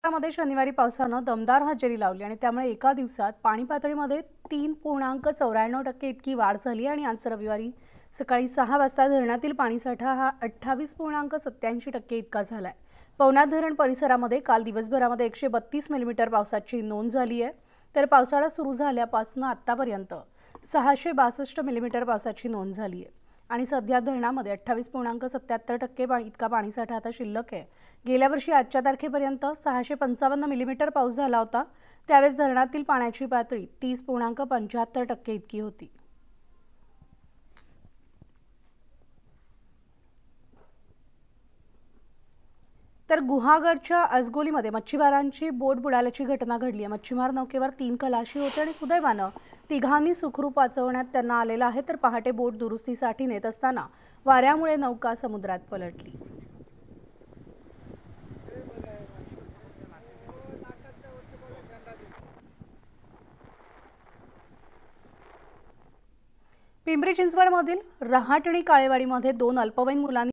मध्ये शनिवारी पावसानं दमदार हजेरी लावली आणि त्यामुळे एका दिवसात पाणी पातळीमध्ये 3.94% इतकी वाढ झाली आणि आज रविवारी सकाळी 6 वाजता धरणातील पाणीसाठा हा 28.87% इतका झालाय। पवनार धरण परिसरामध्ये काल दिवसभरामध्ये 132 मिलीमीटर पावसाची नोंद झाली आहे, तर पावसाळा सुरू झाल्यापासून आतापर्यंत 662 मिलीमीटर पावसाची नोंद झाली आहे आणि सध्या धरणामध्ये 28.77% इतका पाणीसाठा आता शिल्लक आहे। गेल्या वर्षी आजच्या तारखेपर्यंत 655 मिलीमीटर पाऊस झाला होता, त्यावेळेस धरणातील पाण्याची पातळी 30.75% इतकी होती। तर गुहागरच्या अजगोलीमध्ये मच्छीमारांची बोट बुडाल्याची घटना घडली आहे। मच्छीमार नौकेवर 3 खलाशी होते आणि सुदैवानं तिघांनी सुखरूप वाचवण्यात त्यांना आलेलं आहे। तर पहाटे बोट दुरुस्तीसाठी नेत असताना वाऱ्यामुळे नौका समुद्रात पलटली। पिंपरी चिंचवडमधील रहाटणी काळेवाडीमध्ये 2 अल्पवयीन मुलांनी